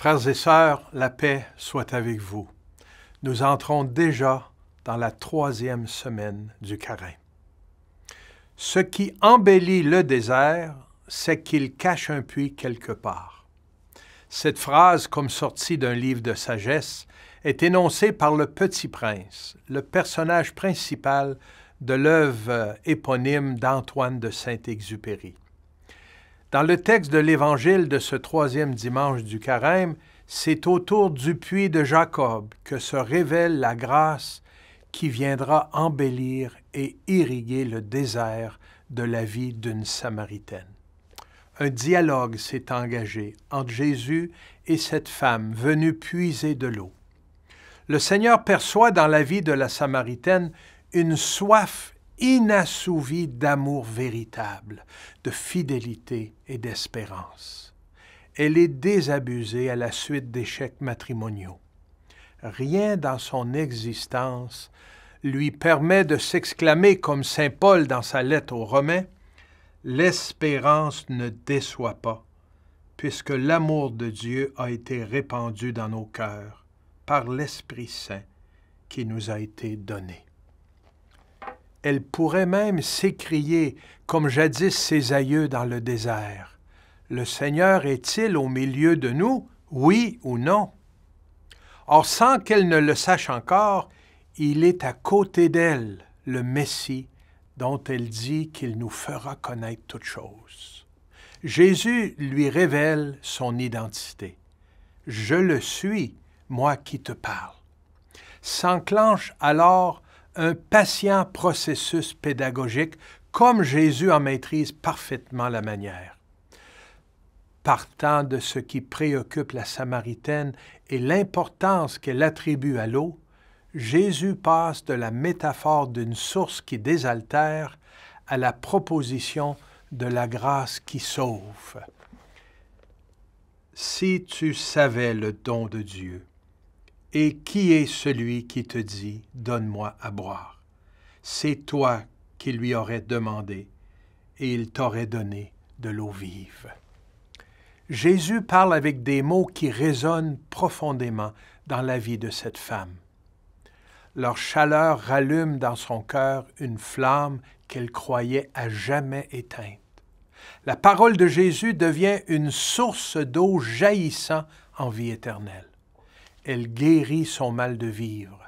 Frères et sœurs, la paix soit avec vous. Nous entrons déjà dans la 3e semaine du Carême. Ce qui embellit le désert, c'est qu'il cache un puits quelque part. Cette phrase, comme sortie d'un livre de sagesse, est énoncée par le Petit Prince, le personnage principal de l'œuvre éponyme d'Antoine de Saint-Exupéry. Dans le texte de l'Évangile de ce 3e dimanche du Carême, c'est autour du puits de Jacob que se révèle la grâce qui viendra embellir et irriguer le désert de la vie d'une Samaritaine. Un dialogue s'est engagé entre Jésus et cette femme venue puiser de l'eau. Le Seigneur perçoit dans la vie de la Samaritaine une soif inassouvie d'amour véritable, de fidélité et d'espérance. Elle est désabusée à la suite d'échecs matrimoniaux. Rien dans son existence lui permet de s'exclamer comme saint Paul dans sa lettre aux Romains, « L'espérance ne déçoit pas, puisque l'amour de Dieu a été répandu dans nos cœurs par l'Esprit Saint qui nous a été donné. » Elle pourrait même s'écrier, comme jadis ses aïeux dans le désert, « Le Seigneur est-il au milieu de nous, oui ou non? » Or, sans qu'elle ne le sache encore, il est à côté d'elle, le Messie, dont elle dit qu'il nous fera connaître toutes choses. Jésus lui révèle son identité. « Je le suis, moi qui te parle. » S'enclenche alors un patient processus pédagogique, comme Jésus en maîtrise parfaitement la manière. Partant de ce qui préoccupe la Samaritaine et l'importance qu'elle attribue à l'eau, Jésus passe de la métaphore d'une source qui désaltère à la proposition de la grâce qui sauve. Si tu savais le don de Dieu, et qui est celui qui te dit « Donne-moi à boire » ? C'est toi qui lui aurais demandé, et il t'aurait donné de l'eau vive. Jésus parle avec des mots qui résonnent profondément dans la vie de cette femme. Leur chaleur rallume dans son cœur une flamme qu'elle croyait à jamais éteinte. La parole de Jésus devient une source d'eau jaillissant en vie éternelle. Elle guérit son mal de vivre.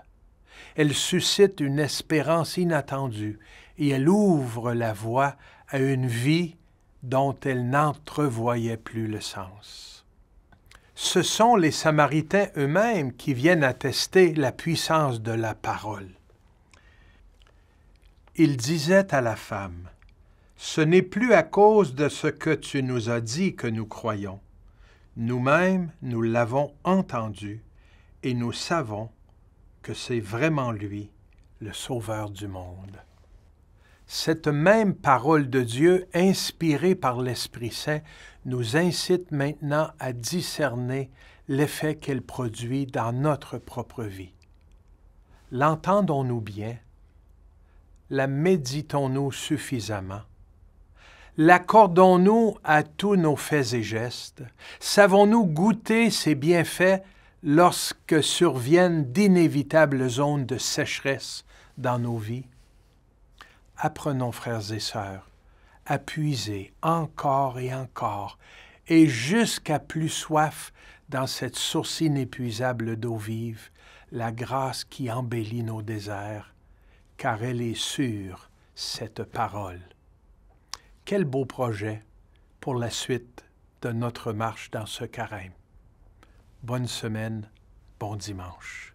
Elle suscite une espérance inattendue et elle ouvre la voie à une vie dont elle n'entrevoyait plus le sens. Ce sont les Samaritains eux-mêmes qui viennent attester la puissance de la parole. Ils disaient à la femme, « Ce n'est plus à cause de ce que tu nous as dit que nous croyons. Nous-mêmes, nous l'avons entendu et nous savons que c'est vraiment lui, le Sauveur du monde. » Cette même parole de Dieu, inspirée par l'Esprit Saint, nous incite maintenant à discerner l'effet qu'elle produit dans notre propre vie. L'entendons-nous bien? La méditons-nous suffisamment? L'accordons-nous à tous nos faits et gestes? Savons-nous goûter ses bienfaits lorsque surviennent d'inévitables zones de sécheresse dans nos vies? Apprenons, frères et sœurs, à puiser encore et jusqu'à plus soif dans cette source inépuisable d'eau vive, la grâce qui embellit nos déserts, car elle est sûre, cette parole. Quel beau projet pour la suite de notre marche dans ce carême. Bonne semaine, bon dimanche.